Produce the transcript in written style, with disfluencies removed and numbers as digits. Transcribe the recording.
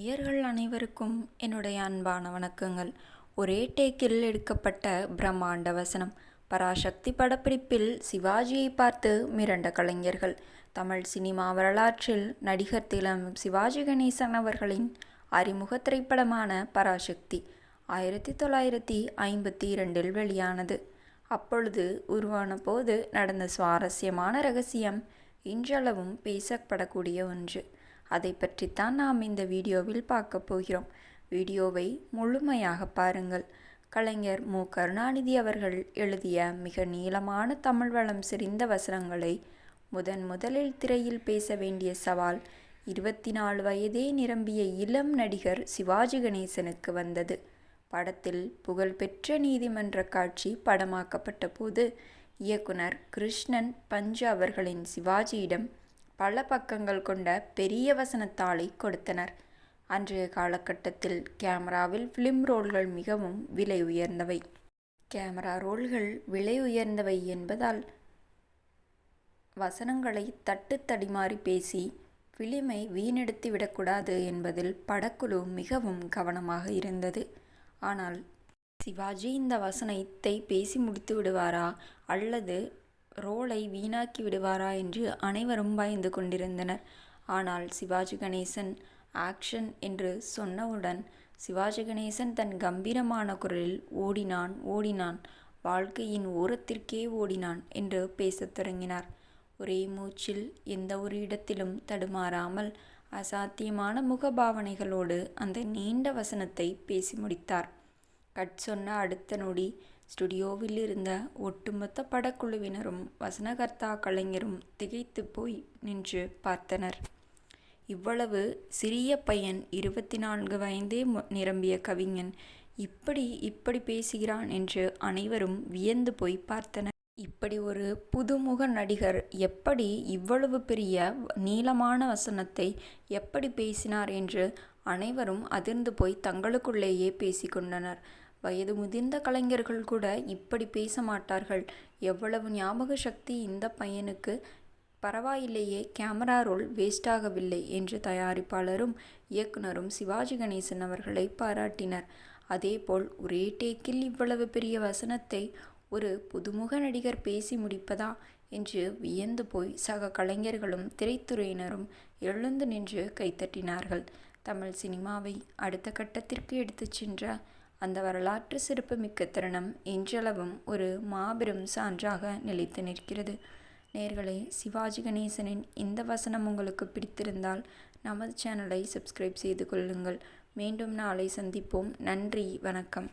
நேயர்கள் அனைவருக்கும் என்னுடைய அன்பான வணக்கங்கள். ஒரே டேக்கில் எடுக்கப்பட்ட பிரம்மாண்ட வசனம். பராசக்தி படப்பிடிப்பில் சிவாஜியை பார்த்து மிரண்ட கலைஞர்கள். தமிழ் சினிமா வரலாற்றில் நடிகர் திலகம் சிவாஜி கணேசன் அவர்களின் அறிமுக திரைப்படமான பராசக்தி 1952 வெளியானது. அப்பொழுது உருவான போது நடந்த சுவாரஸ்யமான ரகசியம் இன்றளவும் பேசப்படக்கூடிய ஒன்று. அதை பற்றித்தான் நாம் இந்த வீடியோவில் பார்க்க போகிறோம். வீடியோவை முழுமையாக பாருங்கள். கலைஞர் மு. கருணாநிதி அவர்கள் எழுதிய மிக நீளமான தமிழ் வளம் செறிந்த வசனங்களை முதலில் திரையில் பேச வேண்டிய சவால் 24 வயதே நிரம்பிய இளம் நடிகர் சிவாஜி கணேசனுக்கு வந்தது. படத்தில் புகழ்பெற்ற நீதிமன்ற காட்சி படமாக்கப்பட்ட போது இயக்குனர் கிருஷ்ணன் பஞ்சு அவர்களின் சிவாஜியிடம் பல பக்கங்கள் கொண்ட பெரிய வசனத்தாளை கொடுத்தனர். அன்றைய காலகட்டத்தில் கேமராவில் ஃபிலிம் ரோல்கள் மிகவும் விலை உயர்ந்தவை. கேமரா ரோல்கள் விலை உயர்ந்தவை என்பதால் வசனங்களை தட்டு தடிமாறி பேசி ஃபிலிமை வீணெடுத்து விடக்கூடாது என்பதில் படக்குழு மிகவும் கவனமாக இருந்தது. ஆனால் சிவாஜி இந்த வசனத்தை பேசி முடித்து விடுவாரா அல்லது ரோலை வீணாக்கி விடுவாரா என்று அனைவரும் பயந்து கொண்டிருந்தனர். ஆனால் சிவாஜி கணேசன் ஆக்ஷன் என்று சொன்னவுடன் சிவாஜி கணேசன் தன் கம்பீரமான குரலில் ஓடினான் ஓடினான், வாழ்க்கையின் ஓரத்திற்கே ஓடினான் என்று பேசத் தொடங்கினார். ஒரே மூச்சில் எந்த ஒரு இடத்திலும் தடுமாறாமல் அசாத்தியமான முகபாவனைகளோடு அந்த நீண்ட வசனத்தை பேசி முடித்தார். கட் சொன்ன அடுத்த நொடி ஸ்டுடியோவில் இருந்த ஒட்டுமொத்த படக்குழுவினரும் வசனகர்த்தா கலைஞரும் திகைத்து போய் நின்று பார்த்தனர். இவ்வளவு சிறிய பையன், 24 வயதே நிரம்பிய கவிஞன் இப்படி பேசுகிறான் என்று அனைவரும் வியந்து போய் பார்த்தனர். இப்படி ஒரு புதுமுக நடிகர் எப்படி இவ்வளவு பெரிய நீளமான வசனத்தை எப்படி பேசினார் என்று அனைவரும் அதிர்ந்து போய் தங்களுக்குள்ளேயே பேசிக்கொண்டனர். வயது முதிர்ந்த கலைஞர்கள் கூட இப்படி பேச மாட்டார்கள். எவ்வளவு ஞாபக சக்தி இந்த பையனுக்கு, பரவாயில்லையே, கேமரா ரோல் வேஸ்டாகவில்லை என்று தயாரிப்பாளரும் இயக்குனரும் சிவாஜி கணேசன் அவர்களை பாராட்டினர். அதேபோல் ஒரே டேக்கில் இவ்வளவு பெரிய வசனத்தை ஒரு புதுமுக நடிகர் பேசி முடிப்பதா என்று வியந்து போய் சக கலைஞர்களும் திரைத்துறையினரும் எழுந்து நின்று கைத்தட்டினார்கள். தமிழ் சினிமாவை அடுத்த கட்டத்திற்கு எடுத்துச் சென்ற அந்த வரலாற்று சிறப்புமிக்க தருணம் இன்றளவும் ஒரு மாபெரும் சான்றாக நிலைத்து நிற்கிறது. நேயர்களே, சிவாஜி கணேசனின் இந்த வசனம் உங்களுக்கு பிடித்திருந்தால் நமது சேனலை சப்ஸ்கிரைப் செய்து கொள்ளுங்கள். மீண்டும் நாளை சந்திப்போம். நன்றி, வணக்கம்.